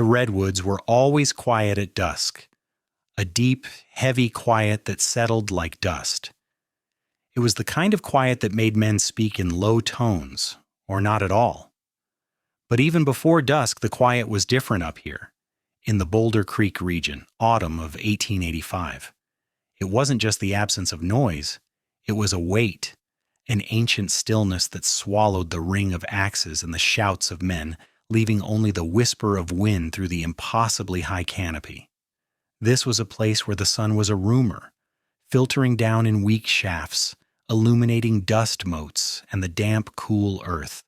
The redwoods were always quiet at dusk, a deep, heavy quiet that settled like dust. It was the kind of quiet that made men speak in low tones, or not at all. But even before dusk, the quiet was different up here, in the Boulder Creek region, autumn of 1885. It wasn't just the absence of noise, it was a weight, an ancient stillness that swallowed the ring of axes and the shouts of men, leaving only the whisper of wind through the impossibly high canopy. This was a place where the sun was a rumor, filtering down in weak shafts, illuminating dust motes and the damp, cool earth.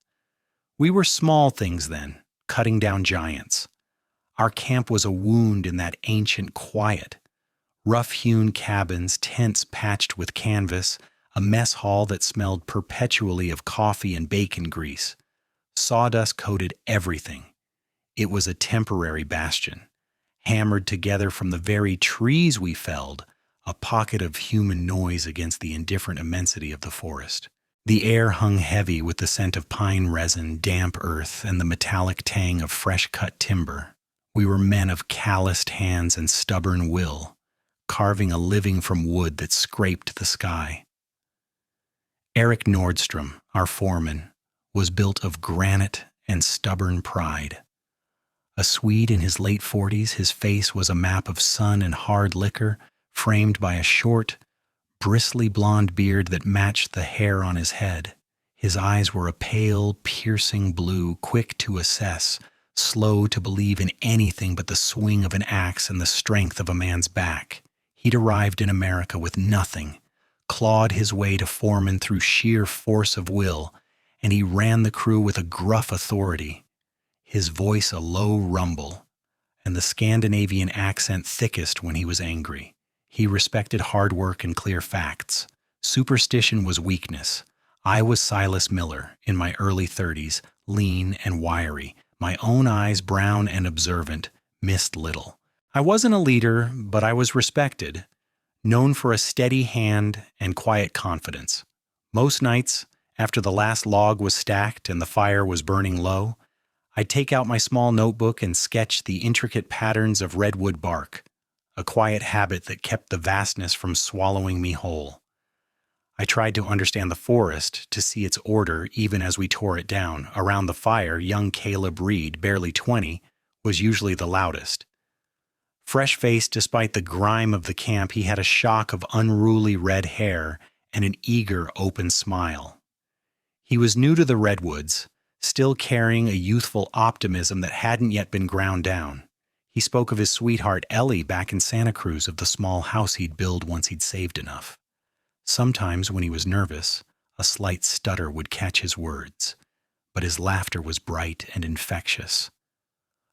We were small things then, cutting down giants. Our camp was a wound in that ancient quiet. Rough-hewn cabins, tents patched with canvas, a mess hall that smelled perpetually of coffee and bacon grease. Sawdust coated everything. It was a temporary bastion, hammered together from the very trees we felled, a pocket of human noise against the indifferent immensity of the forest. The air hung heavy with the scent of pine resin, damp earth, and the metallic tang of fresh-cut timber. We were men of calloused hands and stubborn will, carving a living from wood that scraped the sky. Eric Nordstrom, our foreman, was built of granite and stubborn pride. A Swede in his late 40s, his face was a map of sun and hard liquor, framed by a short, bristly blonde beard that matched the hair on his head. His eyes were a pale, piercing blue, quick to assess, slow to believe in anything but the swing of an axe and the strength of a man's back. He'd arrived in America with nothing, clawed his way to foreman through sheer force of will, and he ran the crew with a gruff authority, his voice a low rumble, and the Scandinavian accent thickest when he was angry. He respected hard work and clear facts. Superstition was weakness. I was Silas Miller, in my early 30s, lean and wiry, my own eyes brown and observant, missed little. I wasn't a leader, but I was respected, known for a steady hand and quiet confidence. Most nights, after the last log was stacked and the fire was burning low, I'd take out my small notebook and sketch the intricate patterns of redwood bark, a quiet habit that kept the vastness from swallowing me whole. I tried to understand the forest, to see its order even as we tore it down. Around the fire, young Caleb Reed, barely 20, was usually the loudest. Fresh-faced despite the grime of the camp, he had a shock of unruly red hair and an eager, open smile. He was new to the redwoods, still carrying a youthful optimism that hadn't yet been ground down. He spoke of his sweetheart Ellie back in Santa Cruz, of the small house he'd build once he'd saved enough. Sometimes, when he was nervous, a slight stutter would catch his words, but his laughter was bright and infectious.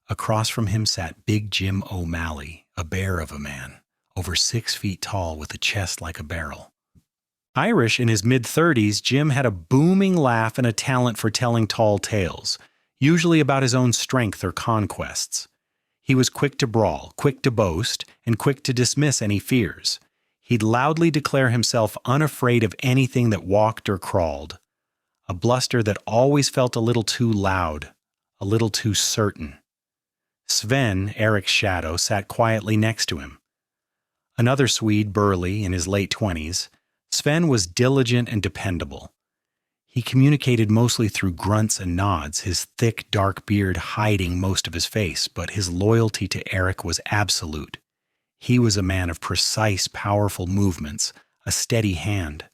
Across from him sat Big Jim O'Malley, a bear of a man, over 6 feet tall with a chest like a barrel. Irish in his mid-30s, Jim had a booming laugh and a talent for telling tall tales, usually about his own strength or conquests. He was quick to brawl, quick to boast, and quick to dismiss any fears. He'd loudly declare himself unafraid of anything that walked or crawled. A bluster that always felt a little too loud, a little too certain. Sven, Eric's shadow, sat quietly next to him. Another Swede, burly, in his late 20s, Sven was diligent and dependable. He communicated mostly through grunts and nods, his thick, dark beard hiding most of his face, but his loyalty to Eric was absolute. He was a man of precise, powerful movements, a steady hand.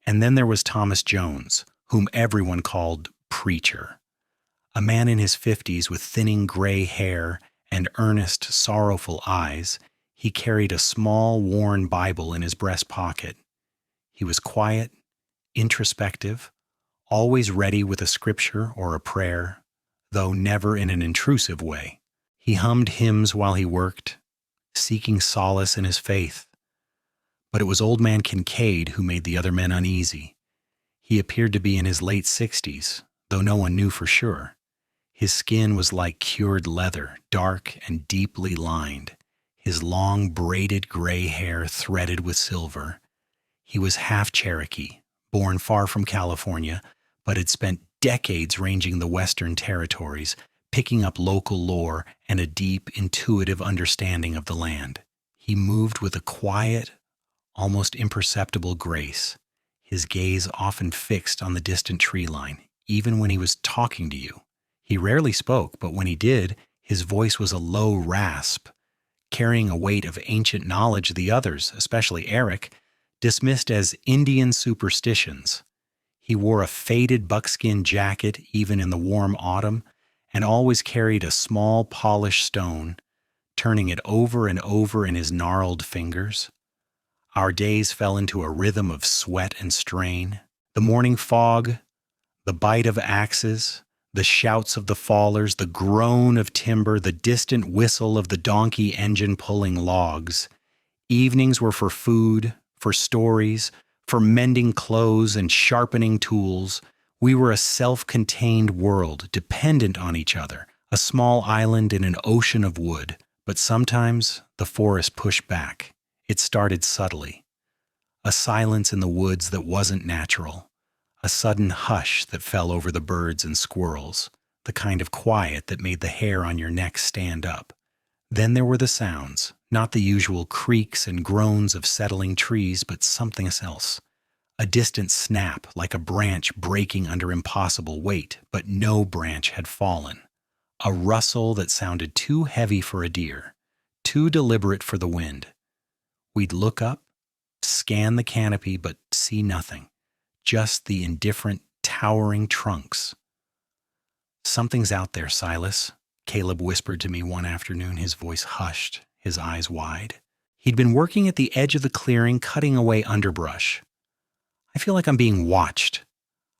And then there was Thomas Jones, whom everyone called Preacher. A man in his 50s with thinning gray hair and earnest, sorrowful eyes, he carried a small, worn Bible in his breast pocket. He was quiet, introspective, always ready with a scripture or a prayer, though never in an intrusive way. He hummed hymns while he worked, seeking solace in his faith. But it was old man Kincaid who made the other men uneasy. He appeared to be in his late 60s, though no one knew for sure. His skin was like cured leather, dark and deeply lined, his long braided gray hair threaded with silver. He was half Cherokee, born far from California, but had spent decades ranging the Western territories, picking up local lore and a deep, intuitive understanding of the land. He moved with a quiet, almost imperceptible grace, his gaze often fixed on the distant tree line, even when he was talking to you. He rarely spoke, but when he did, his voice was a low rasp, carrying a weight of ancient knowledge the others, especially Eric, dismissed as Indian superstitions. He wore a faded buckskin jacket even in the warm autumn, and always carried a small polished stone, turning it over and over in his gnarled fingers. Our days fell into a rhythm of sweat and strain. The morning fog, the bite of axes, the shouts of the fallers, the groan of timber, the distant whistle of the donkey engine pulling logs. Evenings were for food, for stories, for mending clothes and sharpening tools. We were a self-contained world, dependent on each other, a small island in an ocean of wood. But sometimes the forest pushed back. It started subtly. A silence in the woods that wasn't natural. A sudden hush that fell over the birds and squirrels, the kind of quiet that made the hair on your neck stand up. Then there were the sounds, not the usual creaks and groans of settling trees, but something else. A distant snap, like a branch breaking under impossible weight, but no branch had fallen. A rustle that sounded too heavy for a deer, too deliberate for the wind. We'd look up, scan the canopy, but see nothing. Just the indifferent, towering trunks. "Something's out there, Silas," Caleb whispered to me one afternoon, his voice hushed, his eyes wide. He'd been working at the edge of the clearing, cutting away underbrush. "I feel like I'm being watched."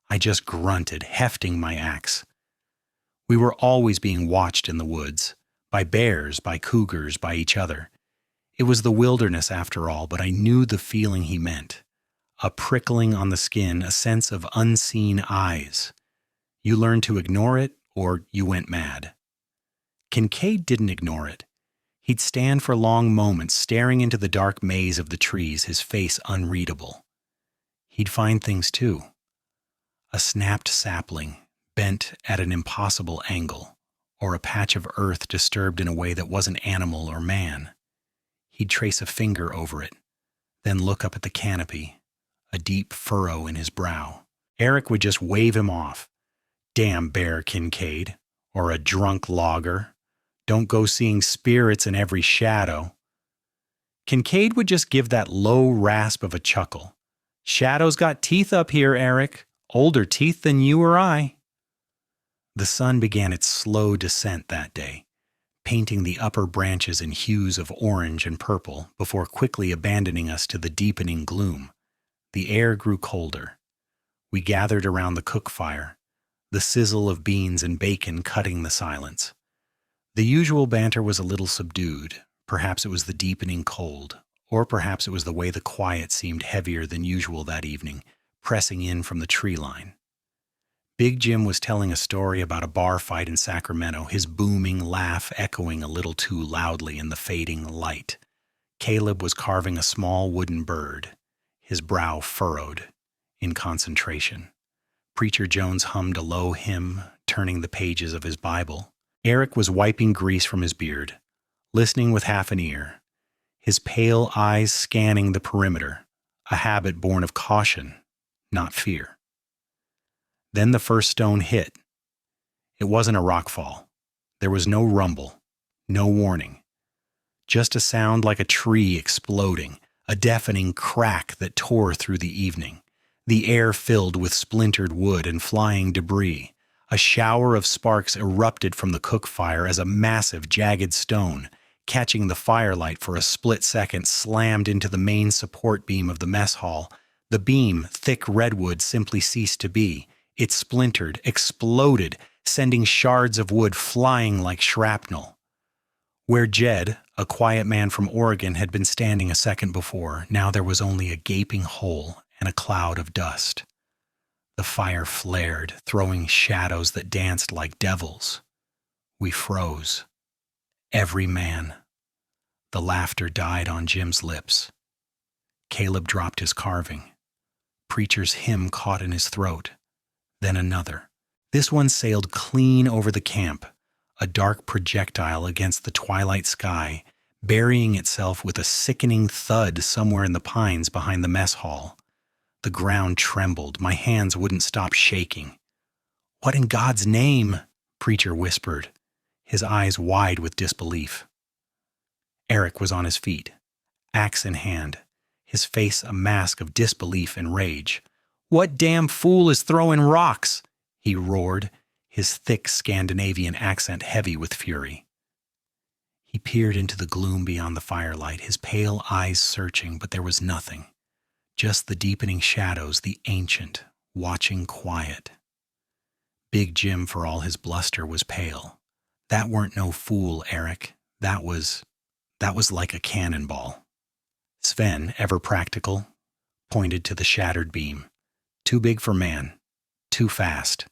I just grunted, hefting my axe. We were always being watched in the woods, by bears, by cougars, by each other. It was the wilderness after all, but I knew the feeling he meant. A prickling on the skin, a sense of unseen eyes. You learned to ignore it, or you went mad. Kincaid didn't ignore it. He'd stand for long moments, staring into the dark maze of the trees, his face unreadable. He'd find things too. A snapped sapling, bent at an impossible angle, or a patch of earth disturbed in a way that wasn't animal or man. He'd trace a finger over it, then look up at the canopy, a deep furrow in his brow. Eric would just wave him off. "Damn bear, Kincaid," or "a drunk logger. Don't go seeing spirits in every shadow." Kincaid would just give that low rasp of a chuckle. "Shadow's got teeth up here, Eric. Older teeth than you or I." The sun began its slow descent that day, painting the upper branches in hues of orange and purple before quickly abandoning us to the deepening gloom. The air grew colder. We gathered around the cook fire, the sizzle of beans and bacon cutting the silence. The usual banter was a little subdued. Perhaps it was the deepening cold, or perhaps it was the way the quiet seemed heavier than usual that evening, pressing in from the tree line. Big Jim was telling a story about a bar fight in Sacramento, his booming laugh echoing a little too loudly in the fading light. Caleb was carving a small wooden bird, his brow furrowed in concentration. Preacher Jones hummed a low hymn, turning the pages of his Bible. Eric was wiping grease from his beard, listening with half an ear, his pale eyes scanning the perimeter, a habit born of caution, not fear. Then the first stone hit. It wasn't a rockfall. There was no rumble, no warning. Just a sound like a tree exploding, a deafening crack that tore through the evening. The air filled with splintered wood and flying debris. A shower of sparks erupted from the cook fire as a massive, jagged stone, catching the firelight for a split second, slammed into the main support beam of the mess hall. The beam, thick redwood, simply ceased to be. It splintered, exploded, sending shards of wood flying like shrapnel. Where Jed, a quiet man from Oregon, had been standing a second before, now there was only a gaping hole and a cloud of dust. The fire flared, throwing shadows that danced like devils. We froze. Every man. The laughter died on Jim's lips. Caleb dropped his carving. Preacher's hymn caught in his throat. Then another. This one sailed clean over the camp, a dark projectile against the twilight sky, burying itself with a sickening thud somewhere in the pines behind the mess hall. The ground trembled. My hands wouldn't stop shaking. "What in God's name?" Preacher whispered, his eyes wide with disbelief. Eric was on his feet, axe in hand, his face a mask of disbelief and rage. "What damn fool is throwing rocks?" he roared, his thick Scandinavian accent heavy with fury. He peered into the gloom beyond the firelight, his pale eyes searching, but there was nothing. Just the deepening shadows, the ancient, watching quiet. Big Jim, for all his bluster, was pale. "That weren't no fool, Eric. That was like a cannonball." Sven, ever practical, pointed to the shattered beam. "Too big for man. Too fast."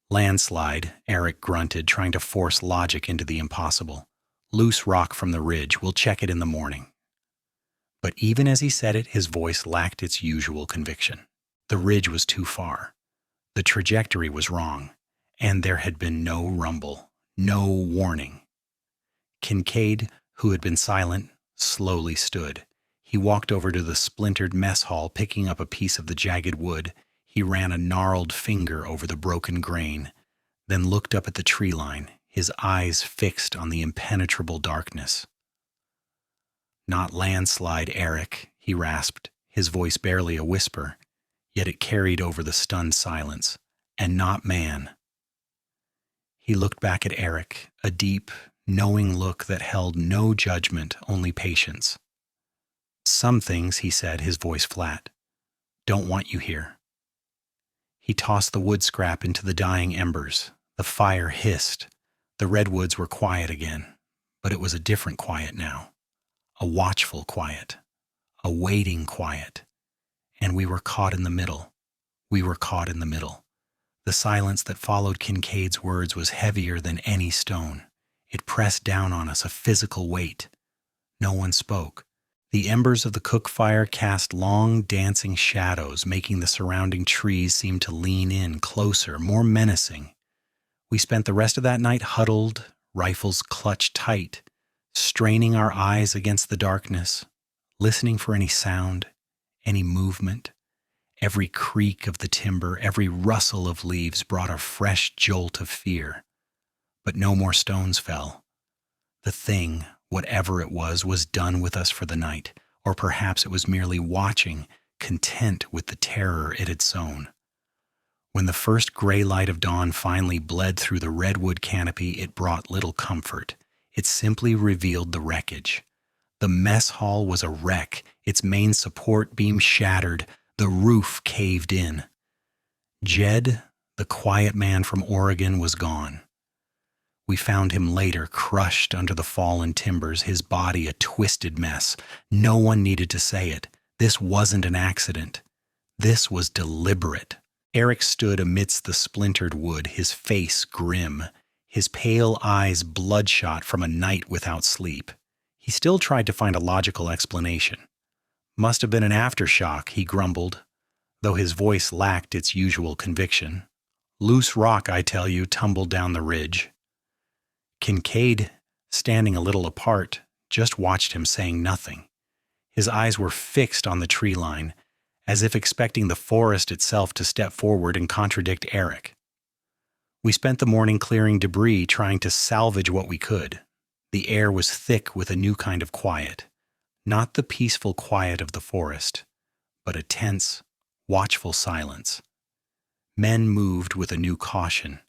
"Landslide," Eric grunted, trying to force logic into the impossible. "Loose rock from the ridge. We'll check it in the morning." But even as he said it, his voice lacked its usual conviction. The ridge was too far. The trajectory was wrong, and there had been no rumble, no warning. Kincaid, who had been silent, slowly stood. He walked over to the splintered mess hall, picking up a piece of the jagged wood. He ran a gnarled finger over the broken grain, then looked up at the tree line, his eyes fixed on the impenetrable darkness. "Not landslide, Eric," he rasped, his voice barely a whisper, yet it carried over the stunned silence. "And not man." He looked back at Eric, a deep, knowing look that held no judgment, only patience. "Some things," he said, his voice flat, "don't want you here." He tossed the wood scrap into the dying embers. The fire hissed. The redwoods were quiet again, but it was a different quiet now. A watchful quiet, a waiting quiet, and we were caught in the middle. We were caught in the middle. The silence that followed Kincaid's words was heavier than any stone. It pressed down on us, a physical weight. No one spoke. The embers of the cook fire cast long, dancing shadows, making the surrounding trees seem to lean in closer, more menacing. We spent the rest of that night huddled, rifles clutched tight, straining our eyes against the darkness, listening for any sound, any movement. Every creak of the timber, every rustle of leaves brought a fresh jolt of fear. But no more stones fell. The thing, whatever it was done with us for the night, or perhaps it was merely watching, content with the terror it had sown. When the first gray light of dawn finally bled through the redwood canopy, it brought little comfort. It simply revealed the wreckage. The mess hall was a wreck, its main support beam shattered, the roof caved in. Jed, the quiet man from Oregon, was gone. We found him later, crushed under the fallen timbers, his body a twisted mess. No one needed to say it. This wasn't an accident. This was deliberate. Eric stood amidst the splintered wood, his face grim, his pale eyes bloodshot from a night without sleep. He still tried to find a logical explanation. "Must have been an aftershock," he grumbled, though his voice lacked its usual conviction. "Loose rock, I tell you, tumbled down the ridge." Kincaid, standing a little apart, just watched him, saying nothing. His eyes were fixed on the tree line, as if expecting the forest itself to step forward and contradict Eric. We spent the morning clearing debris, trying to salvage what we could. The air was thick with a new kind of quiet. Not the peaceful quiet of the forest, but a tense, watchful silence. Men moved with a new caution,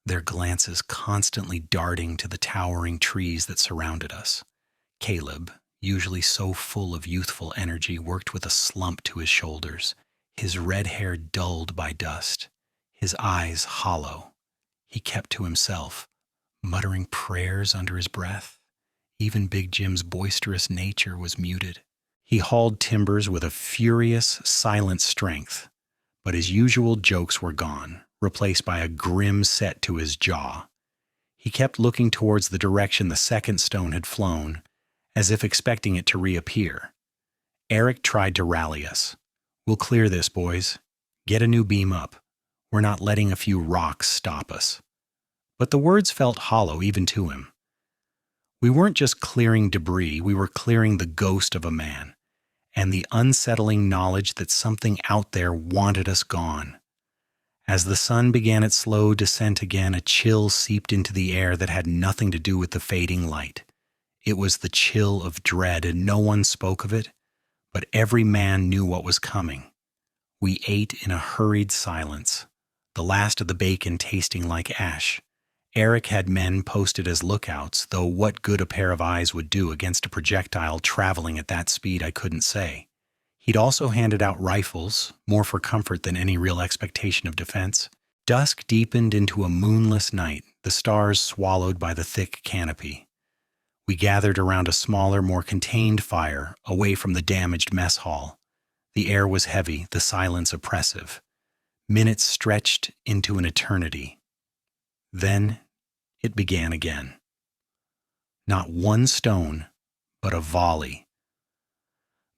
their glances constantly darting to the towering trees that surrounded us. Caleb, usually so full of youthful energy, worked with a slump to his shoulders, his red hair dulled by dust, his eyes hollow. He kept to himself, muttering prayers under his breath. Even Big Jim's boisterous nature was muted. He hauled timbers with a furious, silent strength, but his usual jokes were gone, replaced by a grim set to his jaw. He kept looking towards the direction the second stone had flown, as if expecting it to reappear. Eric tried to rally us. "We'll clear this, boys. Get a new beam up. We're not letting a few rocks stop us." but the words felt hollow even to him. We weren't just clearing debris, we were clearing the ghost of a man, and the unsettling knowledge that something out there wanted us gone. As the sun began its slow descent again, a chill seeped into the air that had nothing to do with the fading light. It was the chill of dread, and no one spoke of it, but every man knew what was coming. We ate in a hurried silence, the last of the bacon tasting like ash. Eric had men posted as lookouts, though what good a pair of eyes would do against a projectile traveling at that speed I couldn't say. He'd also handed out rifles, more for comfort than any real expectation of defense. Dusk deepened into a moonless night, the stars swallowed by the thick canopy. We gathered around a smaller, more contained fire, away from the damaged mess hall. The air was heavy, the silence oppressive. Minutes stretched into an eternity. Then it began again. Not one stone, but a volley.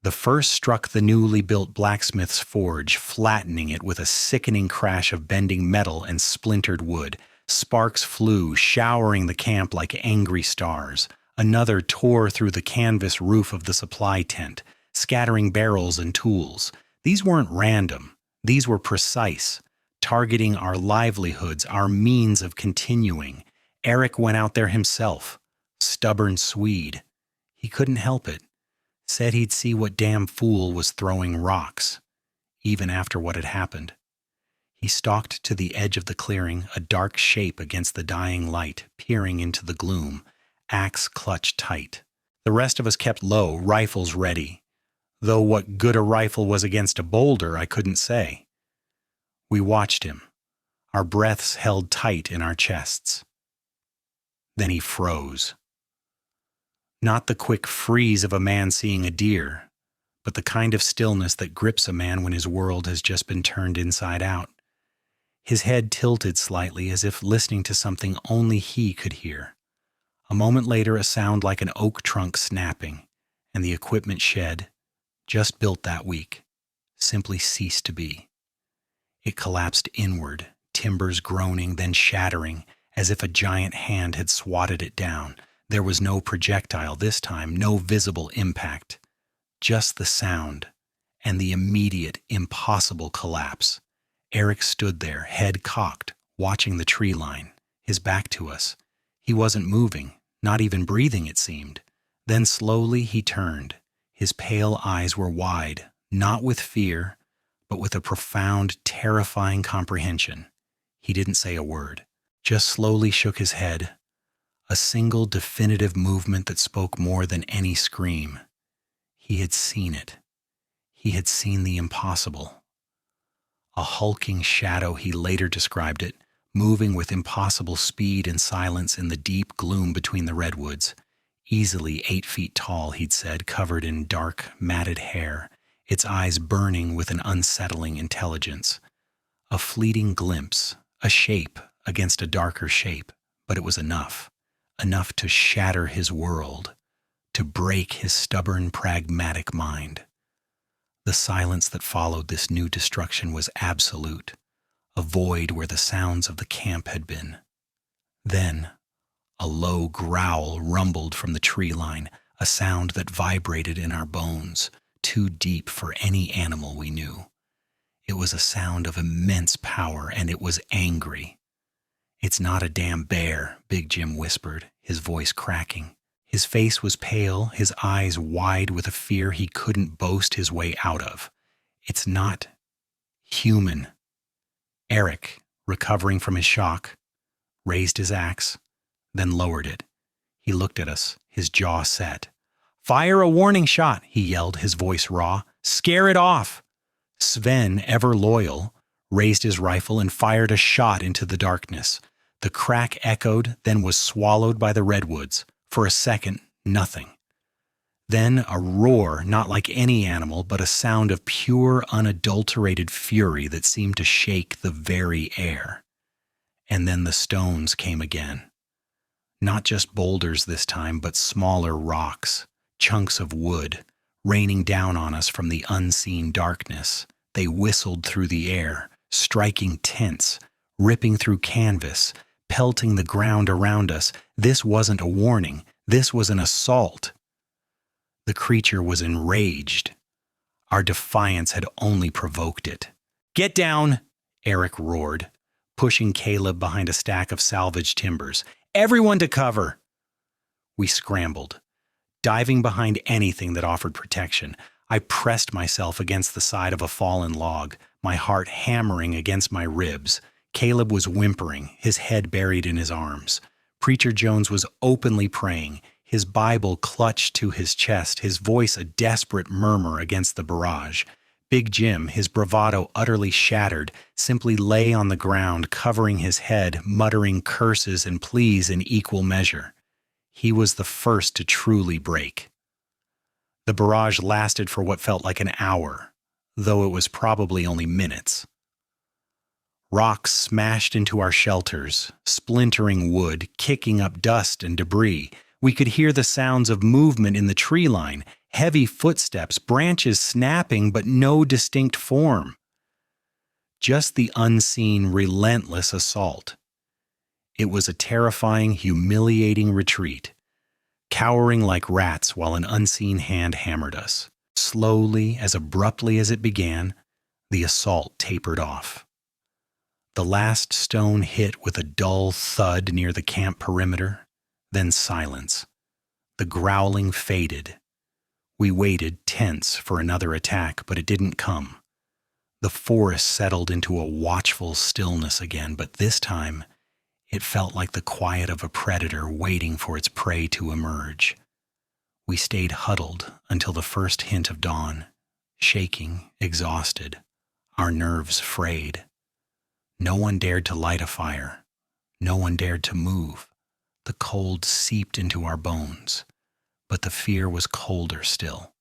The first struck the newly built blacksmith's forge, flattening it with a sickening crash of bending metal and splintered wood. Sparks flew, showering the camp like angry stars. Another tore through the canvas roof of the supply tent, scattering barrels and tools. These weren't random. These were precise, targeting our livelihoods, our means of continuing. Eric went out there himself, stubborn Swede. He couldn't help it. Said he'd see what damn fool was throwing rocks, even after what had happened. He stalked to the edge of the clearing, a dark shape against the dying light, peering into the gloom, axe clutched tight. The rest of us kept low, rifles ready, though what good a rifle was against a boulder I couldn't say. We watched him, our breaths held tight in our chests. Then he froze. Not the quick freeze of a man seeing a deer, but the kind of stillness that grips a man when his world has just been turned inside out. His head tilted slightly as if listening to something only he could hear. A moment later, a sound like an oak trunk snapping, and the equipment shed, just built that week, simply ceased to be. It collapsed inward, timbers groaning, then shattering, as if a giant hand had swatted it down. There was no projectile this time, no visible impact, just the sound and the immediate, impossible collapse. Eric stood there, head cocked, watching the tree line, his back to us. He wasn't moving, not even breathing, it seemed. Then slowly he turned. His pale eyes were wide, not with fear, but with a profound, terrifying comprehension. He didn't say a word, just slowly shook his head. A single definitive movement that spoke more than any scream. He had seen it. He had seen the impossible. A hulking shadow, he later described it, moving with impossible speed and silence in the deep gloom between the redwoods. Easily 8 feet tall, he'd said, covered in dark, matted hair, its eyes burning with an unsettling intelligence. A fleeting glimpse, a shape against a darker shape, but it was enough. Enough to shatter his world, to break his stubborn, pragmatic mind. The silence that followed this new destruction was absolute, a void where the sounds of the camp had been. Then, a low growl rumbled from the tree line, a sound that vibrated in our bones, too deep for any animal we knew. It was a sound of immense power, and it was angry. "It's not a damn bear," Big Jim whispered, his voice cracking. His face was pale, his eyes wide with a fear he couldn't boast his way out of. "It's not human." Eric, recovering from his shock, raised his axe, then lowered it. He looked at us, his jaw set. "Fire a warning shot," he yelled, his voice raw. "Scare it off." Sven, ever loyal, raised his rifle and fired a shot into the darkness. The crack echoed, then was swallowed by the redwoods. For a second, nothing. Then a roar, not like any animal, but a sound of pure, unadulterated fury that seemed to shake the very air. And then the stones came again. Not just boulders this time, but smaller rocks, chunks of wood, raining down on us from the unseen darkness. They whistled through the air, striking tents, ripping through canvas, pelting the ground around us. This wasn't a warning. This was an assault. The creature was enraged. Our defiance had only provoked it. "Get down!" Eric roared, pushing Caleb behind a stack of salvaged timbers. "Everyone to cover!" We scrambled, diving behind anything that offered protection. I pressed myself against the side of a fallen log, my heart hammering against my ribs. Caleb was whimpering, his head buried in his arms. Preacher Jones was openly praying, his Bible clutched to his chest, his voice a desperate murmur against the barrage. Big Jim, his bravado utterly shattered, simply lay on the ground, covering his head, muttering curses and pleas in equal measure. He was the first to truly break. The barrage lasted for what felt like an hour, though it was probably only minutes. Rocks smashed into our shelters, splintering wood, kicking up dust and debris. We could hear the sounds of movement in the tree line, heavy footsteps, branches snapping, but no distinct form. Just the unseen, relentless assault. It was a terrifying, humiliating retreat, cowering like rats while an unseen hand hammered us. Slowly, as abruptly as it began, the assault tapered off. The last stone hit with a dull thud near the camp perimeter, then silence. The growling faded. We waited, tense, for another attack, but it didn't come. The forest settled into a watchful stillness again, but this time it felt like the quiet of a predator waiting for its prey to emerge. We stayed huddled until the first hint of dawn, shaking, exhausted, our nerves frayed. No one dared to light a fire. No one dared to move. The cold seeped into our bones, but the fear was colder still.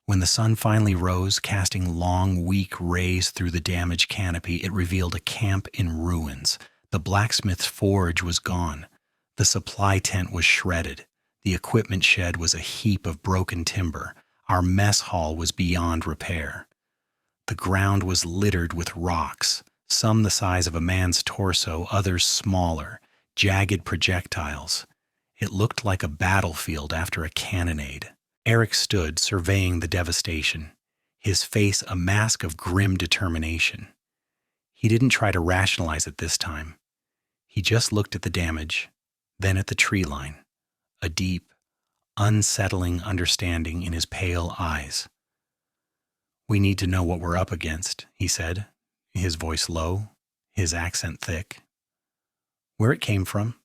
When the sun finally rose, casting long, weak rays through the damaged canopy, it revealed a camp in ruins. The blacksmith's forge was gone. The supply tent was shredded. The equipment shed was a heap of broken timber. Our mess hall was beyond repair. The ground was littered with rocks, some the size of a man's torso, others smaller, jagged projectiles. It looked like a battlefield after a cannonade. Eric stood, surveying the devastation, his face a mask of grim determination. He didn't try to rationalize it this time. He just looked at the damage, then at the tree line, a deep, unsettling understanding in his pale eyes. "We need to know what we're up against," he said, his voice low, his accent thick. "Where it came from?"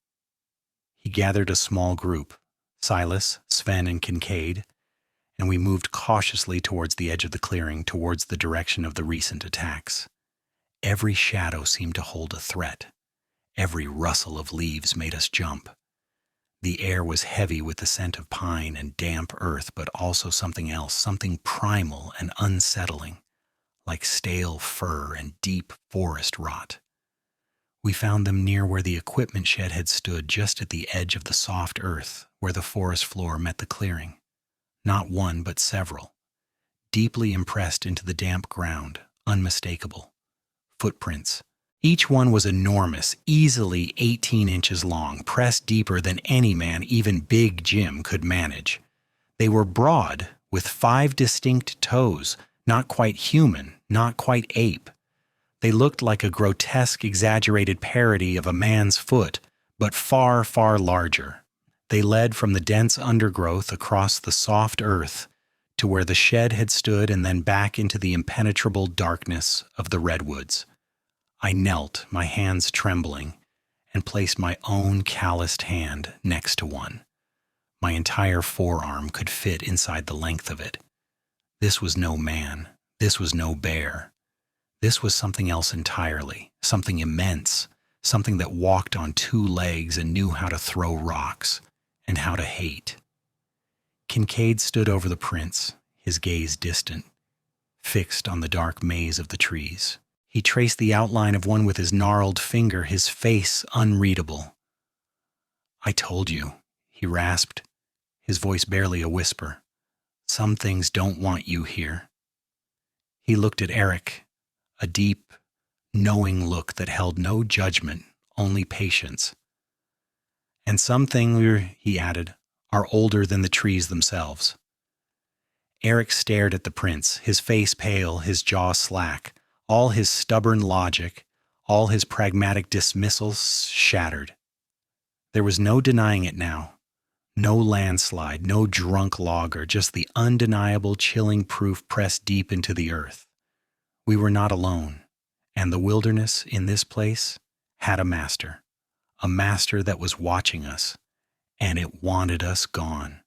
He gathered a small group, Silas, Sven, and Kincaid, and we moved cautiously towards the edge of the clearing, towards the direction of the recent attacks. Every shadow seemed to hold a threat. Every rustle of leaves made us jump. The air was heavy with the scent of pine and damp earth, but also something else, something primal and unsettling, like stale fur and deep forest rot. We found them near where the equipment shed had stood, just at the edge of the soft earth, where the forest floor met the clearing. Not one, but several. Deeply impressed into the damp ground, unmistakable. Footprints. Each one was enormous, easily 18 inches long, pressed deeper than any man, even Big Jim, could manage. They were broad, with 5 distinct toes, not quite human, not quite ape. They looked like a grotesque, exaggerated parody of a man's foot, but far, far larger. They led from the dense undergrowth across the soft earth to where the shed had stood and then back into the impenetrable darkness of the redwoods. I knelt, my hands trembling, and placed my own calloused hand next to one. My entire forearm could fit inside the length of it. This was no man. This was no bear. This was something else entirely, something immense, something that walked on 2 legs and knew how to throw rocks and how to hate. Kincaid stood over the prints, his gaze distant, fixed on the dark maze of the trees. He traced the outline of one with his gnarled finger, his face unreadable. "I told you," he rasped, his voice barely a whisper. "Some things don't want you here." He looked at Eric, a deep, knowing look that held no judgment, only patience. And some things, he added, are older than the trees themselves. Eric stared at the prince, his face pale, his jaw slack, all his stubborn logic, all his pragmatic dismissals shattered. There was no denying it now. No landslide, no drunk logger, just the undeniable chilling proof pressed deep into the earth. We were not alone, and the wilderness in this place had a master that was watching us, and it wanted us gone.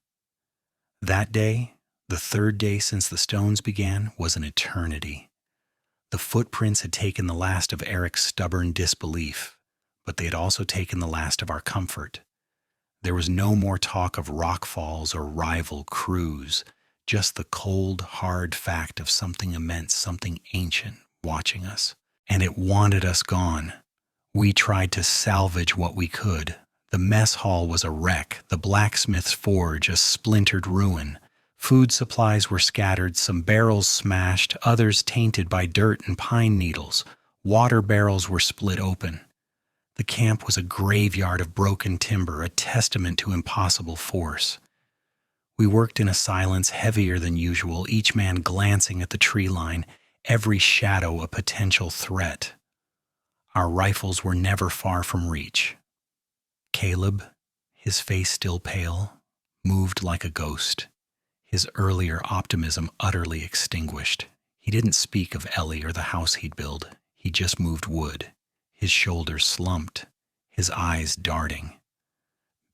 That day, the third day since the stones began, was an eternity. The footprints had taken the last of Eric's stubborn disbelief, but they had also taken the last of our comfort. There was no more talk of rock falls or rival crews, just the cold, hard fact of something immense, something ancient, watching us. And it wanted us gone. We tried to salvage what we could. The mess hall was a wreck, the blacksmith's forge a splintered ruin. Food supplies were scattered, some barrels smashed, others tainted by dirt and pine needles. Water barrels were split open. The camp was a graveyard of broken timber, a testament to impossible force. We worked in a silence heavier than usual, each man glancing at the tree line, every shadow a potential threat. Our rifles were never far from reach. Caleb, his face still pale, moved like a ghost, his earlier optimism utterly extinguished. He didn't speak of Ellie or the house he'd build. He just moved wood, his shoulders slumped, his eyes darting.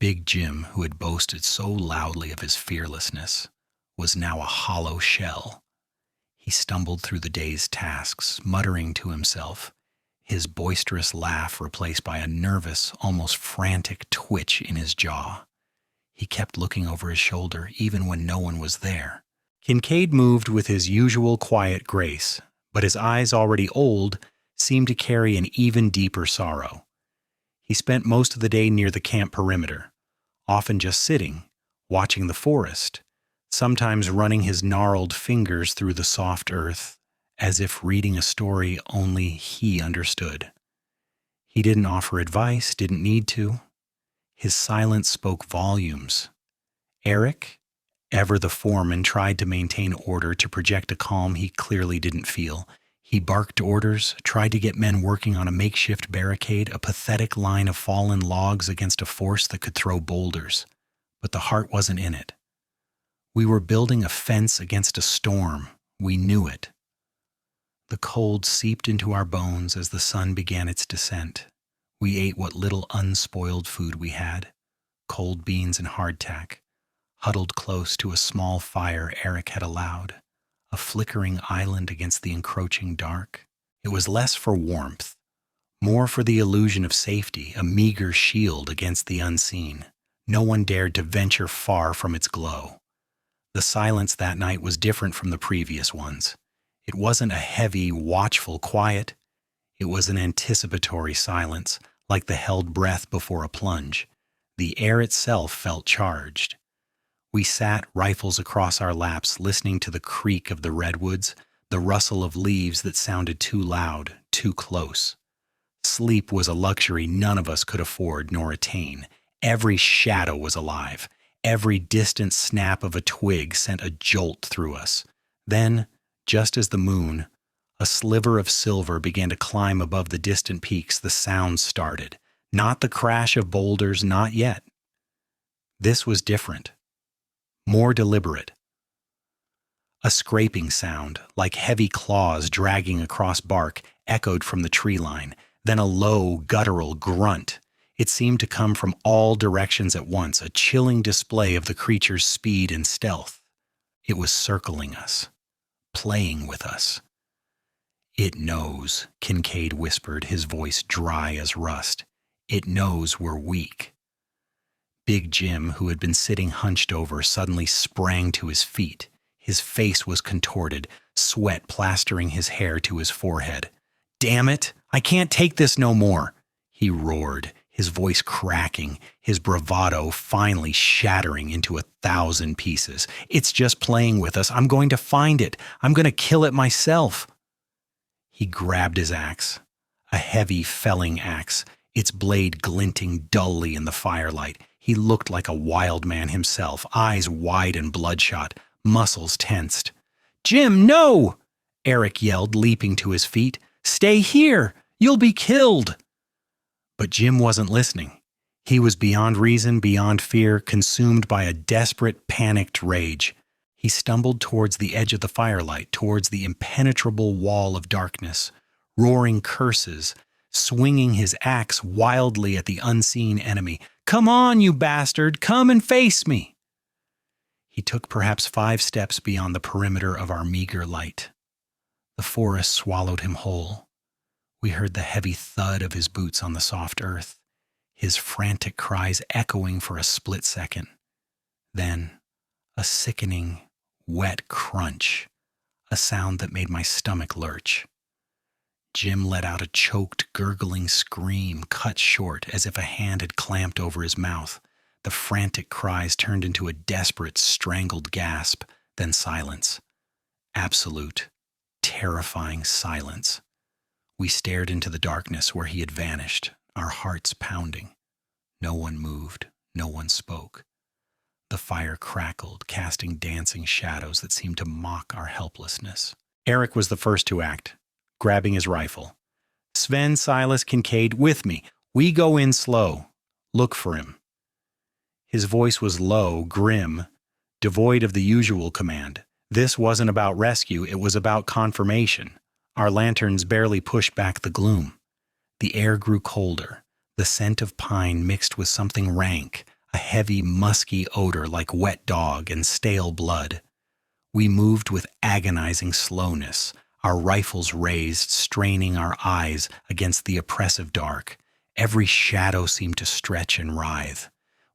Big Jim, who had boasted so loudly of his fearlessness, was now a hollow shell. He stumbled through the day's tasks, muttering to himself, his boisterous laugh replaced by a nervous, almost frantic twitch in his jaw. He kept looking over his shoulder, even when no one was there. Kincaid moved with his usual quiet grace, but his eyes, already old, seemed to carry an even deeper sorrow. He spent most of the day near the camp perimeter, often just sitting, watching the forest, sometimes running his gnarled fingers through the soft earth, as if reading a story only he understood. He didn't offer advice, didn't need to. His silence spoke volumes. Eric, ever the foreman, tried to maintain order, to project a calm he clearly didn't feel. He barked orders, tried to get men working on a makeshift barricade, a pathetic line of fallen logs against a force that could throw boulders. But the heart wasn't in it. We were building a fence against a storm. We knew it. The cold seeped into our bones as the sun began its descent. We ate what little unspoiled food we had, cold beans and hardtack, huddled close to a small fire Eric had allowed, a flickering island against the encroaching dark. It was less for warmth, more for the illusion of safety, a meager shield against the unseen. No one dared to venture far from its glow. The silence that night was different from the previous ones. It wasn't a heavy, watchful quiet. It was an anticipatory silence, like the held breath before a plunge. The air itself felt charged. We sat, rifles across our laps, listening to the creak of the redwoods, the rustle of leaves that sounded too loud, too close. Sleep was a luxury none of us could afford nor attain. Every shadow was alive. Every distant snap of a twig sent a jolt through us. Then, just as the moon, a sliver of silver, began to climb above the distant peaks, the sound started. Not the crash of boulders, not yet. This was different. More deliberate. A scraping sound, like heavy claws dragging across bark, echoed from the tree line, then a low, guttural grunt. It seemed to come from all directions at once, a chilling display of the creature's speed and stealth. It was circling us, playing with us. "It knows," Kincaid whispered, his voice dry as rust. "It knows we're weak." Big Jim, who had been sitting hunched over, suddenly sprang to his feet. His face was contorted, sweat plastering his hair to his forehead. "Damn it! I can't take this no more!" he roared, his voice cracking, his bravado finally shattering into 1,000 pieces. "It's just playing with us. I'm going to find it. I'm going to kill it myself." He grabbed his axe, a heavy felling axe. its blade glinting dully in the firelight. He looked like a wild man himself, eyes wide and bloodshot, muscles tensed. "Jim, no!" Eric yelled, leaping to his feet. "Stay here! You'll be killed!" But Jim wasn't listening. He was beyond reason, beyond fear, consumed by a desperate, panicked rage. He stumbled towards the edge of the firelight, towards the impenetrable wall of darkness, roaring curses, swinging his axe wildly at the unseen enemy. "Come on, you bastard! Come and face me!" He took perhaps 5 steps beyond the perimeter of our meager light. The forest swallowed him whole. We heard the heavy thud of his boots on the soft earth, his frantic cries echoing for a split second. Then, a sickening, wet crunch, a sound that made my stomach lurch. Jim let out a choked, gurgling scream, cut short as if a hand had clamped over his mouth. The frantic cries turned into a desperate, strangled gasp, then silence. Absolute, terrifying silence. We stared into the darkness where he had vanished, our hearts pounding. No one moved, no one spoke. The fire crackled, casting dancing shadows that seemed to mock our helplessness. Eric was the first to act, grabbing his rifle. "Sven, Silas, Kincaid, with me. We go in slow. Look for him." His voice was low, grim, devoid of the usual command. This wasn't about rescue, it was about confirmation. Our lanterns barely pushed back the gloom. The air grew colder. The scent of pine mixed with something rank, a heavy, musky odor like wet dog and stale blood. We moved with agonizing slowness, our rifles raised, straining our eyes against the oppressive dark. Every shadow seemed to stretch and writhe.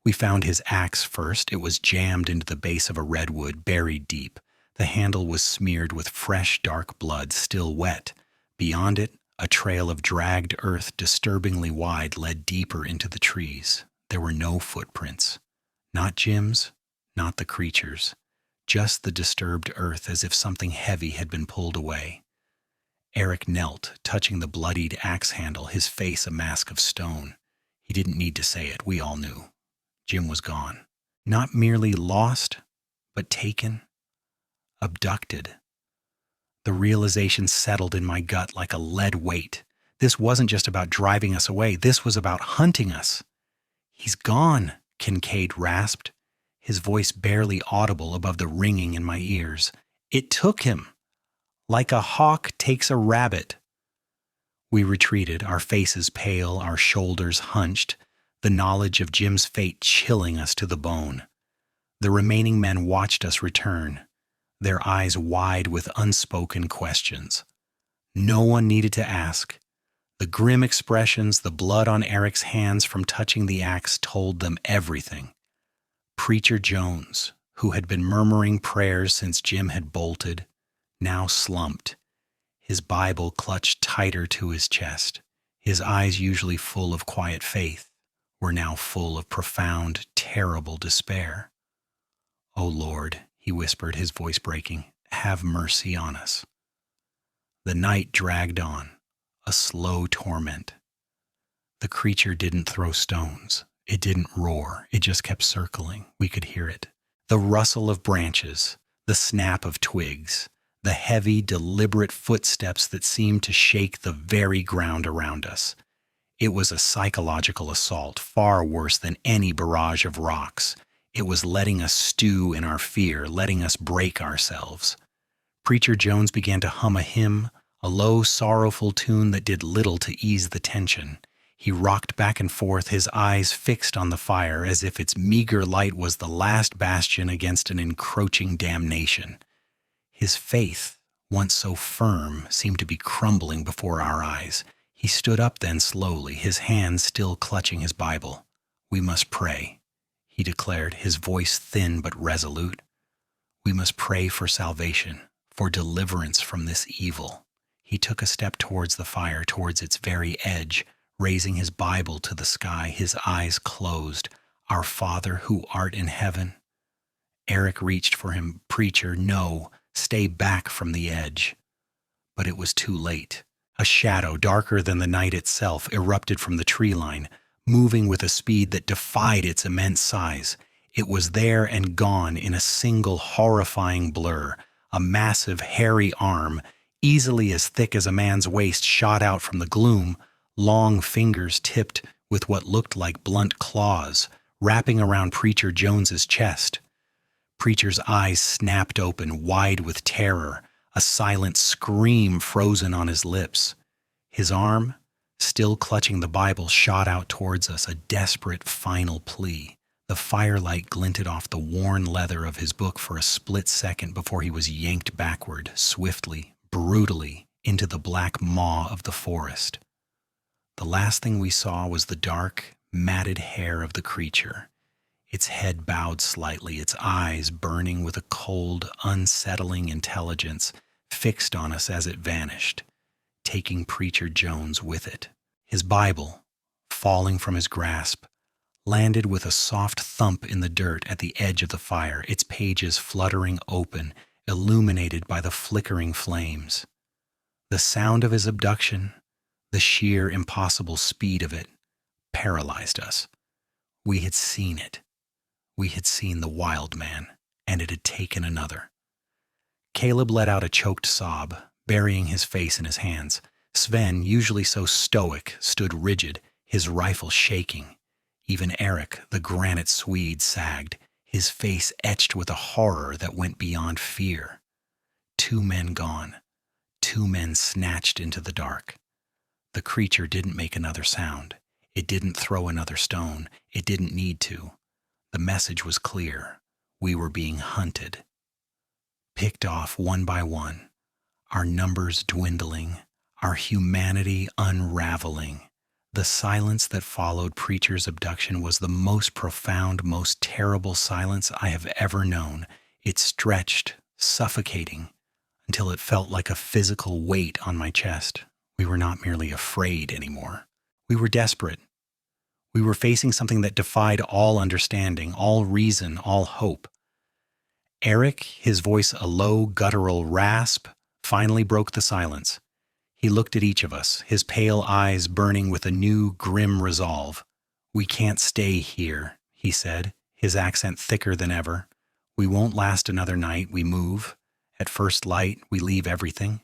We found his axe first. It was jammed into the base of a redwood, buried deep. The handle was smeared with fresh, dark blood, still wet. Beyond it, a trail of dragged earth disturbingly wide led deeper into the trees. There were no footprints. Not Jim's, not the creature's. Just the disturbed earth as if something heavy had been pulled away. Eric knelt, touching the bloodied axe handle, his face a mask of stone. He didn't need to say it, we all knew. Jim was gone. Not merely lost, but taken, abducted. The realization settled in my gut like a lead weight. This wasn't just about driving us away, this was about hunting us. "He's gone," Kincaid rasped, his voice barely audible above the ringing in my ears. "It took him. Like a hawk takes a rabbit." We retreated, our faces pale, our shoulders hunched, the knowledge of Jim's fate chilling us to the bone. The remaining men watched us return, their eyes wide with unspoken questions. No one needed to ask. The grim expressions, the blood on Eric's hands from touching the axe told them everything. Preacher Jones, who had been murmuring prayers since Jim had bolted, now slumped, his Bible clutched tighter to his chest. His eyes, usually full of quiet faith, were now full of profound, terrible despair. "O Lord," he whispered, his voice breaking, "have mercy on us." The night dragged on, a slow torment. The creature didn't throw stones. It didn't roar. It just kept circling. We could hear it. The rustle of branches, the snap of twigs, the heavy, deliberate footsteps that seemed to shake the very ground around us. It was a psychological assault, far worse than any barrage of rocks. It was letting us stew in our fear, letting us break ourselves. Preacher Jones began to hum a hymn, a low, sorrowful tune that did little to ease the tension. He rocked back and forth, his eyes fixed on the fire, as if its meager light was the last bastion against an encroaching damnation. His faith, once so firm, seemed to be crumbling before our eyes. He stood up then slowly, his hands still clutching his Bible. "We must pray," he declared, his voice thin but resolute. "We must pray for salvation, for deliverance from this evil." He took a step towards the fire, towards its very edge, raising his Bible to the sky, his eyes closed. "Our Father who art in heaven." Eric reached for him. "Preacher, no, stay back from the edge." But it was too late. A shadow darker than the night itself erupted from the tree line, moving with a speed that defied its immense size. It was there and gone in a single horrifying blur. A massive, hairy arm, easily as thick as a man's waist, shot out from the gloom, long fingers tipped with what looked like blunt claws, wrapping around Preacher Jones's chest. Preacher's eyes snapped open, wide with terror, a silent scream frozen on his lips. His arm, still clutching the Bible, shot out towards us, a desperate final plea. The firelight glinted off the worn leather of his book for a split second before he was yanked backward, swiftly, brutally, into the black maw of the forest. The last thing we saw was the dark, matted hair of the creature, its head bowed slightly, its eyes burning with a cold, unsettling intelligence, fixed on us as it vanished, taking Preacher Jones with it. His Bible, falling from his grasp, landed with a soft thump in the dirt at the edge of the fire, its pages fluttering open, illuminated by the flickering flames. The sound of his abduction, the sheer impossible speed of it, paralyzed us. We had seen it. We had seen the wild man, and it had taken another. Caleb let out a choked sob, burying his face in his hands. Sven, usually so stoic, stood rigid, his rifle shaking. Even Eric, the granite Swede, sagged, his face etched with a horror that went beyond fear. 2 men gone, 2 men snatched into the dark. The creature didn't make another sound. It didn't throw another stone. It didn't need to. The message was clear. We were being hunted. Picked off one by one, our numbers dwindling, our humanity unraveling. The silence that followed Preacher's abduction was the most profound, most terrible silence I have ever known. It stretched, suffocating, until it felt like a physical weight on my chest. We were not merely afraid anymore. We were desperate. We were facing something that defied all understanding, all reason, all hope. Eric, his voice a low, guttural rasp, finally broke the silence. He looked at each of us, his pale eyes burning with a new, grim resolve. "We can't stay here," he said, his accent thicker than ever. "We won't last another night. We move. At first light, we leave everything."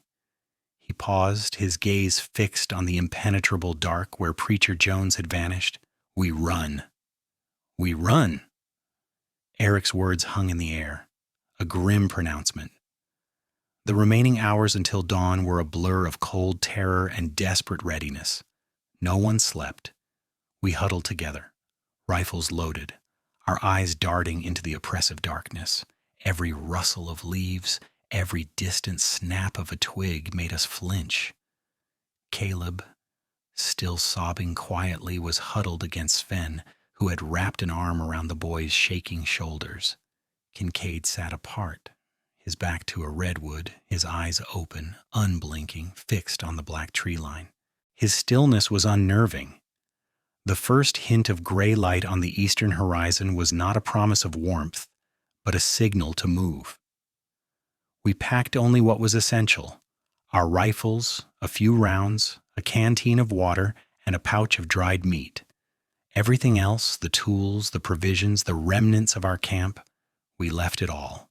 He paused, his gaze fixed on the impenetrable dark where Preacher Jones had vanished. "We run." "We run." Eric's words hung in the air, a grim pronouncement. The remaining hours until dawn were a blur of cold terror and desperate readiness. No one slept. We huddled together, rifles loaded, our eyes darting into the oppressive darkness. Every rustle of leaves, every distant snap of a twig made us flinch. Caleb, still sobbing quietly, was huddled against Sven, who had wrapped an arm around the boy's shaking shoulders. Kincaid sat apart, his back to a redwood, his eyes open, unblinking, fixed on the black tree line. His stillness was unnerving. The first hint of gray light on the eastern horizon was not a promise of warmth, but a signal to move. We packed only what was essential: our rifles, a few rounds, a canteen of water, and a pouch of dried meat. Everything else, the tools, the provisions, the remnants of our camp, we left it all.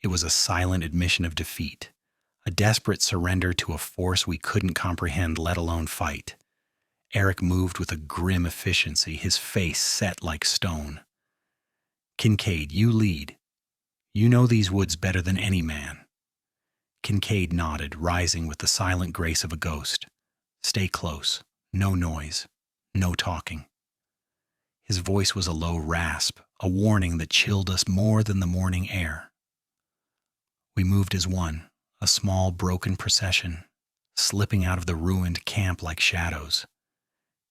It was a silent admission of defeat, a desperate surrender to a force we couldn't comprehend, let alone fight. Eric moved with a grim efficiency, his face set like stone. "Kincaid, you lead. You know these woods better than any man." Kincaid nodded, rising with the silent grace of a ghost. "Stay close. No noise. No talking." His voice was a low rasp, a warning that chilled us more than the morning air. We moved as one, a small broken procession, slipping out of the ruined camp like shadows.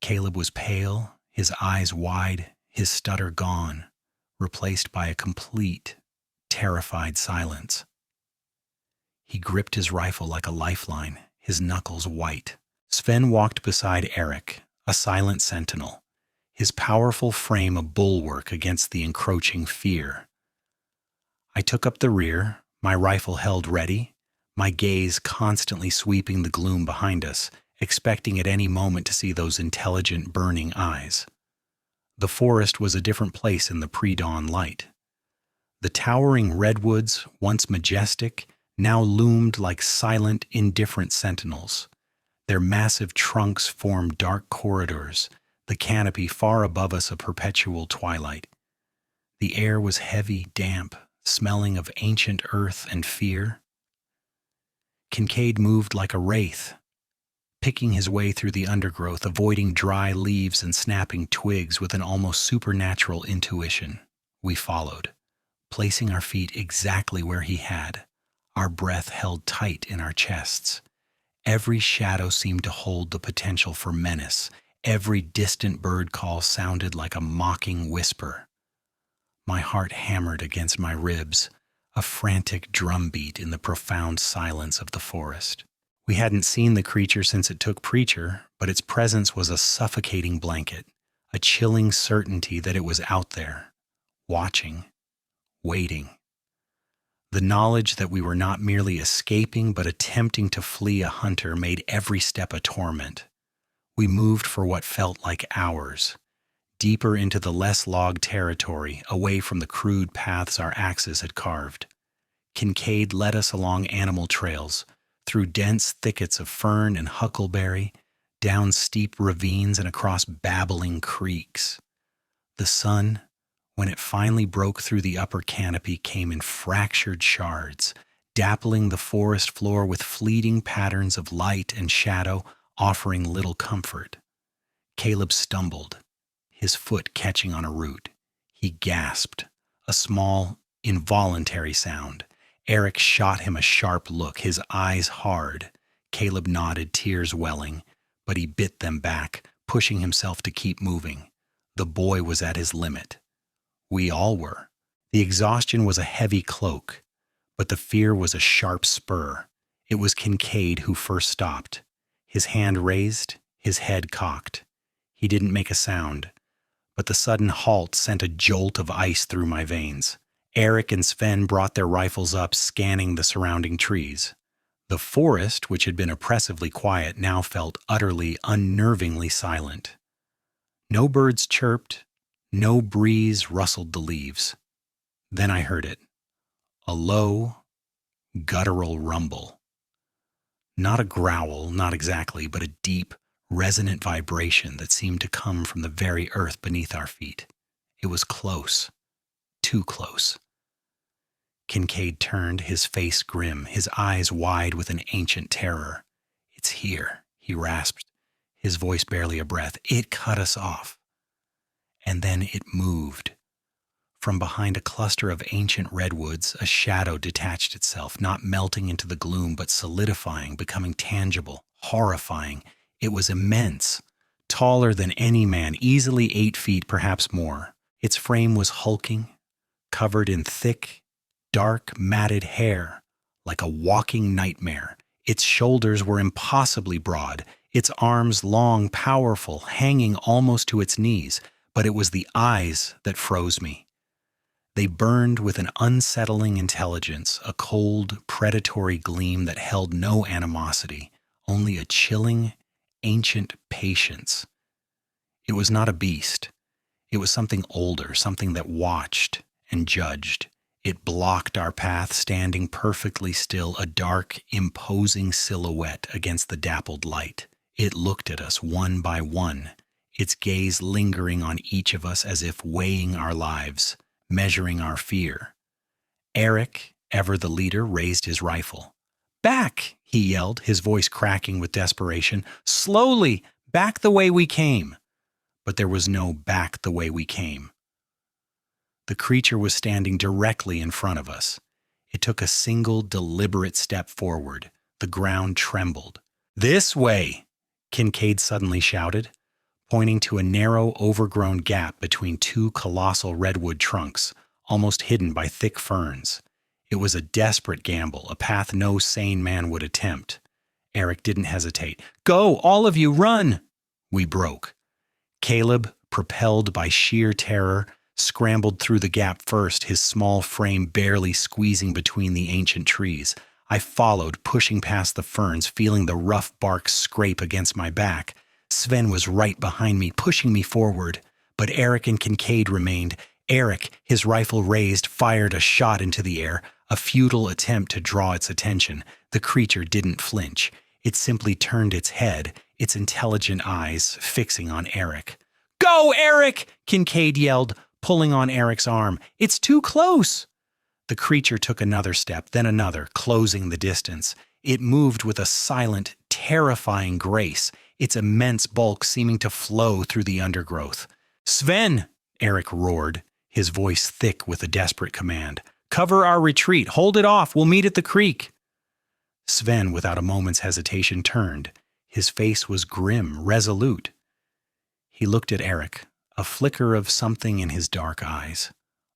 Caleb was pale, his eyes wide, his stutter gone, replaced by a complete, terrified silence. He gripped his rifle like a lifeline, his knuckles white. Sven walked beside Eric, a silent sentinel, his powerful frame a bulwark against the encroaching fear. I took up the rear, my rifle held ready, my gaze constantly sweeping the gloom behind us, expecting at any moment to see those intelligent, burning eyes. The forest was a different place in the pre-dawn light. The towering redwoods, once majestic, now loomed like silent, indifferent sentinels. Their massive trunks formed dark corridors, the canopy far above us a perpetual twilight. The air was heavy, damp, smelling of ancient earth and fear. Kincaid moved like a wraith, picking his way through the undergrowth, avoiding dry leaves and snapping twigs with an almost supernatural intuition. We followed, placing our feet exactly where he had, our breath held tight in our chests. Every shadow seemed to hold the potential for menace. Every distant bird call sounded like a mocking whisper. My heart hammered against my ribs, a frantic drumbeat in the profound silence of the forest. We hadn't seen the creature since it took Preacher, but its presence was a suffocating blanket, a chilling certainty that it was out there, watching, waiting. The knowledge that we were not merely escaping but attempting to flee a hunter made every step a torment. We moved for what felt like hours, deeper into the less logged territory, away from the crude paths our axes had carved. Kincaid led us along animal trails, through dense thickets of fern and huckleberry, down steep ravines and across babbling creeks. The sun, when it finally broke through the upper canopy, came in fractured shards, dappling the forest floor with fleeting patterns of light and shadow, offering little comfort. Caleb stumbled, his foot catching on a root. He gasped, a small, involuntary sound. Eric shot him a sharp look, his eyes hard. Caleb nodded, tears welling, but he bit them back, pushing himself to keep moving. The boy was at his limit. We all were. The exhaustion was a heavy cloak, but the fear was a sharp spur. It was Kincaid who first stopped. His hand raised, his head cocked. He didn't make a sound, but the sudden halt sent a jolt of ice through my veins. Eric and Sven brought their rifles up, scanning the surrounding trees. The forest, which had been oppressively quiet, now felt utterly, unnervingly silent. No birds chirped, no breeze rustled the leaves. Then I heard it. A low, guttural rumble. Not a growl, not exactly, but a deep, resonant vibration that seemed to come from the very earth beneath our feet. It was close. Too close. Kincaid turned, his face grim, his eyes wide with an ancient terror. "It's here," he rasped, his voice barely a breath. "It cut us off." And then it moved. From behind a cluster of ancient redwoods, a shadow detached itself, not melting into the gloom, but solidifying, becoming tangible, horrifying. It was immense, taller than any man, easily 8 feet, perhaps more. Its frame was hulking, covered in thick, dark, matted hair, like a walking nightmare. Its shoulders were impossibly broad, its arms long, powerful, hanging almost to its knees, but it was the eyes that froze me. They burned with an unsettling intelligence, a cold, predatory gleam that held no animosity, only a chilling, ancient patience. It was not a beast. It was something older, something that watched and judged. It blocked our path, standing perfectly still, a dark, imposing silhouette against the dappled light. It looked at us one by one, its gaze lingering on each of us as if weighing our lives, measuring our fear. Eric, ever the leader, raised his rifle. "Back!" he yelled, his voice cracking with desperation. "Slowly! Back the way we came!" But there was no back the way we came. The creature was standing directly in front of us. It took a single, deliberate step forward. The ground trembled. "This way!" Kincaid suddenly shouted, pointing to a narrow, overgrown gap between 2 colossal redwood trunks, almost hidden by thick ferns. It was a desperate gamble, a path no sane man would attempt. Eric didn't hesitate. "Go, all of you, run!" We broke. Caleb, propelled by sheer terror, scrambled through the gap first, his small frame barely squeezing between the ancient trees. I followed, pushing past the ferns, feeling the rough bark scrape against my back. Sven was right behind me, pushing me forward. But Eric and Kincaid remained. Eric, his rifle raised, fired a shot into the air, a futile attempt to draw its attention. The creature didn't flinch. It simply turned its head, its intelligent eyes fixing on Eric. "Go, Eric!" Kincaid yelled, pulling on Eric's arm. "It's too close!" The creature took another step, then another, closing the distance. It moved with a silent, terrifying grace, its immense bulk seeming to flow through the undergrowth. "Sven!" Eric roared, his voice thick with a desperate command. "Cover our retreat. Hold it off. We'll meet at the creek." Sven, without a moment's hesitation, turned. His face was grim, resolute. He looked at Eric, a flicker of something in his dark eyes.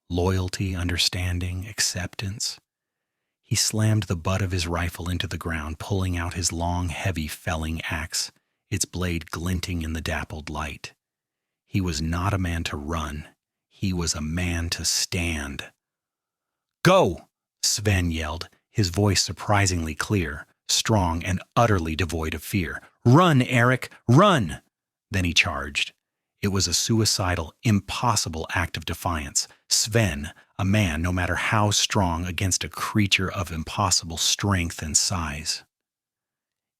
Loyalty, understanding, acceptance. He slammed the butt of his rifle into the ground, pulling out his long, heavy felling axe, its blade glinting in the dappled light. He was not a man to run. He was a man to stand. "Go!" Sven yelled, his voice surprisingly clear, strong, and utterly devoid of fear. "Run, Eric, run!" Then he charged. It was a suicidal, impossible act of defiance. Sven, a man no matter how strong, against a creature of impossible strength and size.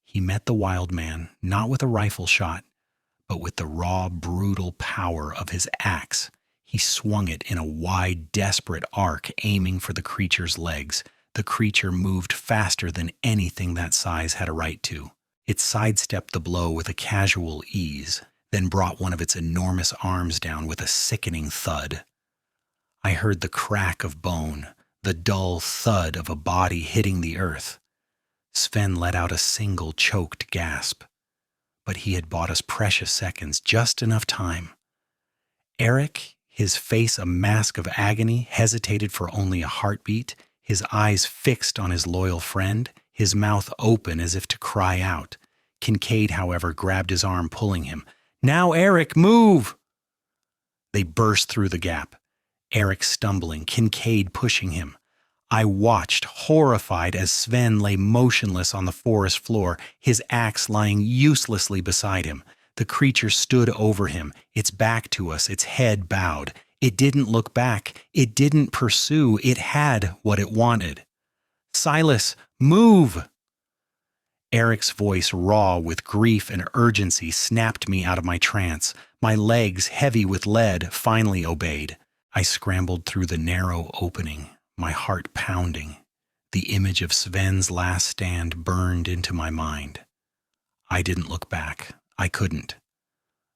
He met the wild man, not with a rifle shot, but with the raw, brutal power of his axe. He swung it in a wide, desperate arc, aiming for the creature's legs. The creature moved faster than anything that size had a right to. It sidestepped the blow with a casual ease, then brought one of its enormous arms down with a sickening thud. I heard the crack of bone, the dull thud of a body hitting the earth. Sven let out a single choked gasp. But he had bought us precious seconds, just enough time. Eric, his face a mask of agony, hesitated for only a heartbeat, his eyes fixed on his loyal friend, his mouth open as if to cry out. Kincaid, however, grabbed his arm, pulling him. "Now, Eric, move!" They burst through the gap. Eric stumbling, Kincaid pushing him. I watched, horrified, as Sven lay motionless on the forest floor, his axe lying uselessly beside him. The creature stood over him, its back to us, its head bowed. It didn't look back. It didn't pursue. It had what it wanted. "Silas, move!" Eric's voice, raw with grief and urgency, snapped me out of my trance. My legs, heavy with lead, finally obeyed. I scrambled through the narrow opening, my heart pounding. The image of Sven's last stand burned into my mind. I didn't look back. I couldn't.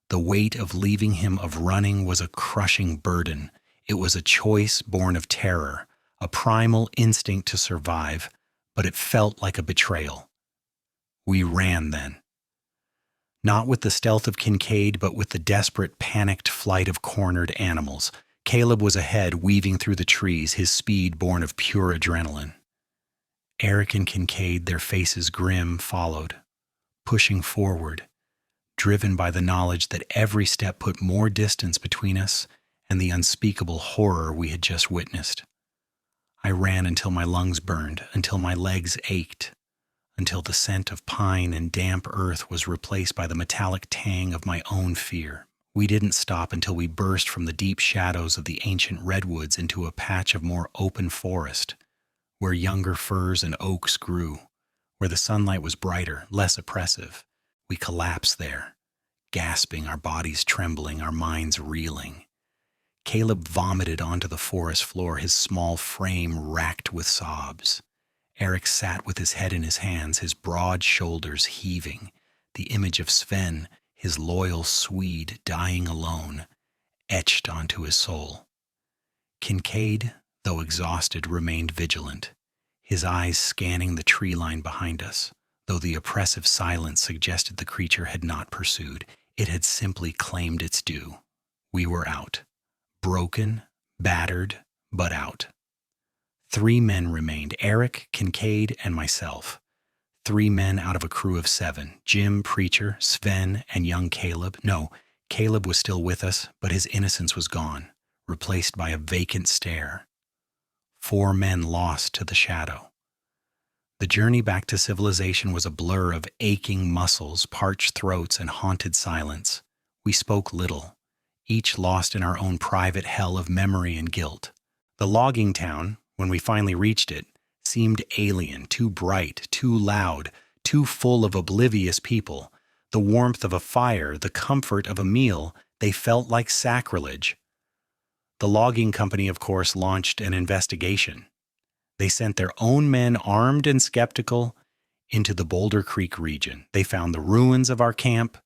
The weight of leaving him, of running, was a crushing burden. It was a choice born of terror, a primal instinct to survive, but it felt like a betrayal. We ran then. Not with the stealth of Kincaid, but with the desperate, panicked flight of cornered animals. Caleb was ahead, weaving through the trees, his speed born of pure adrenaline. Eric and Kincaid, their faces grim, followed, pushing forward, driven by the knowledge that every step put more distance between us and the unspeakable horror we had just witnessed. I ran until my lungs burned, until my legs ached, until the scent of pine and damp earth was replaced by the metallic tang of my own fear. We didn't stop until we burst from the deep shadows of the ancient redwoods into a patch of more open forest, where younger firs and oaks grew, where the sunlight was brighter, less oppressive. We collapsed there, gasping, our bodies trembling, our minds reeling. Caleb vomited onto the forest floor, his small frame racked with sobs. Eric sat with his head in his hands, his broad shoulders heaving, the image of Sven, his loyal Swede, dying alone, etched onto his soul. Kincaid, though exhausted, remained vigilant, his eyes scanning the tree line behind us, though the oppressive silence suggested the creature had not pursued. It had simply claimed its due. We were out. Broken, battered, but out. 3 men remained, Eric, Kincaid, and myself. 3 men out of a crew of 7, Jim, Preacher, Sven, and young Caleb. No, Caleb was still with us, but his innocence was gone, replaced by a vacant stare. 4 men lost to the shadow. The journey back to civilization was a blur of aching muscles, parched throats, and haunted silence. We spoke little, each lost in our own private hell of memory and guilt. The logging town, when we finally reached it, seemed alien, too bright, too loud, too full of oblivious people. The warmth of a fire, the comfort of a meal, they felt like sacrilege. The logging company, of course, launched an investigation. They sent their own men, armed and skeptical, into the Boulder Creek region. They found the ruins of our camp,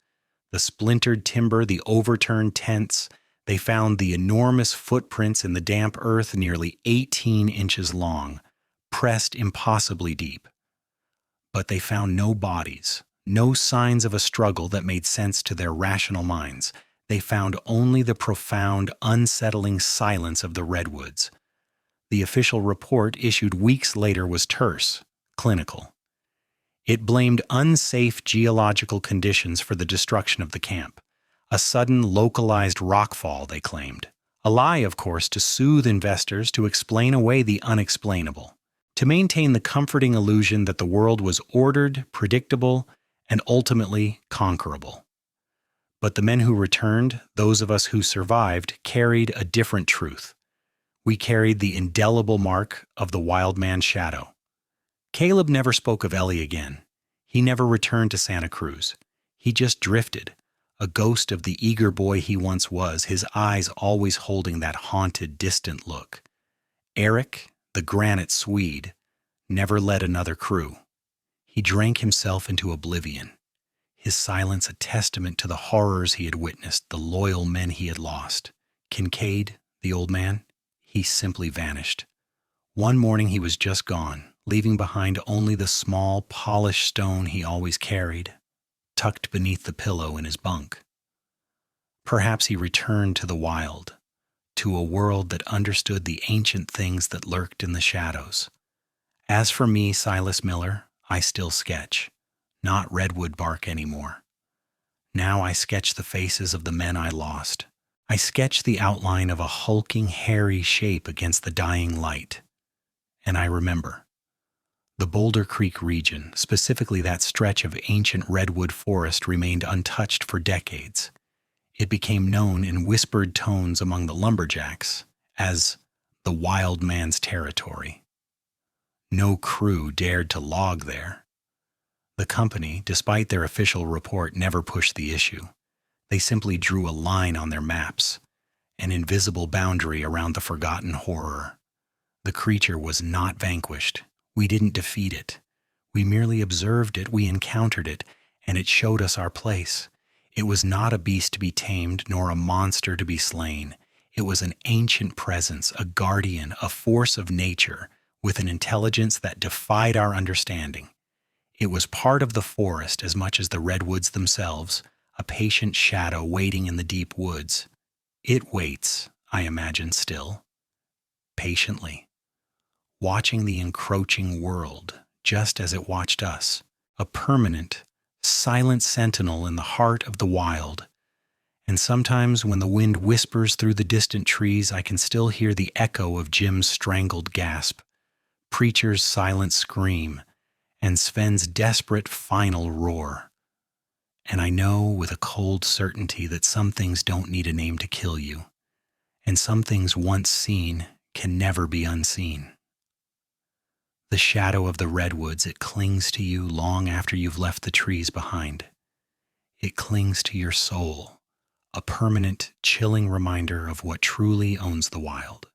the splintered timber, the overturned tents. They found the enormous footprints in the damp earth, nearly 18 inches long, pressed impossibly deep. But they found no bodies, no signs of a struggle that made sense to their rational minds. They found only the profound, unsettling silence of the redwoods. The official report issued weeks later was terse, clinical. It blamed unsafe geological conditions for the destruction of the camp. A sudden, localized rockfall, they claimed. A lie, of course, to soothe investors, to explain away the unexplainable, to maintain the comforting illusion that the world was ordered, predictable, and ultimately conquerable. But the men who returned, those of us who survived, carried a different truth. We carried the indelible mark of the wild man's shadow. Caleb never spoke of Ellie again. He never returned to Santa Cruz. He just drifted, a ghost of the eager boy he once was, his eyes always holding that haunted, distant look. Eric, the granite Swede, never led another crew. He drank himself into oblivion, his silence a testament to the horrors he had witnessed, the loyal men he had lost. Kincaid, the old man, he simply vanished. One morning he was just gone, leaving behind only the small, polished stone he always carried, tucked beneath the pillow in his bunk. Perhaps he returned to the wild, to a world that understood the ancient things that lurked in the shadows. As for me, Silas Miller, I still sketch, not redwood bark anymore. Now I sketch the faces of the men I lost. I sketch the outline of a hulking, hairy shape against the dying light. And I remember. The Boulder Creek region, specifically that stretch of ancient redwood forest, remained untouched for decades. It became known in whispered tones among the Lumberjacks as the wild man's territory. No crew dared to log there. The company, despite their official report, never pushed the issue. They simply drew a line on their maps, an invisible boundary around the forgotten horror. The creature was not vanquished. We didn't defeat it. We merely observed it, we encountered it, and it showed us our place. It was not a beast to be tamed, nor a monster to be slain. It was an ancient presence, a guardian, a force of nature, with an intelligence that defied our understanding. It was part of the forest as much as the redwoods themselves, a patient shadow waiting in the deep woods. It waits, I imagine still, patiently, watching the encroaching world just as it watched us, a permanent, silent sentinel in the heart of the wild. And sometimes when the wind whispers through the distant trees, I can still hear the echo of Jim's strangled gasp, Preacher's silent scream, and Sven's desperate final roar. And I know with a cold certainty that some things don't need a name to kill you, and some things once seen can never be unseen. The shadow of the redwoods, it clings to you long after you've left the trees behind. It clings to your soul, a permanent, chilling reminder of what truly owns the wild.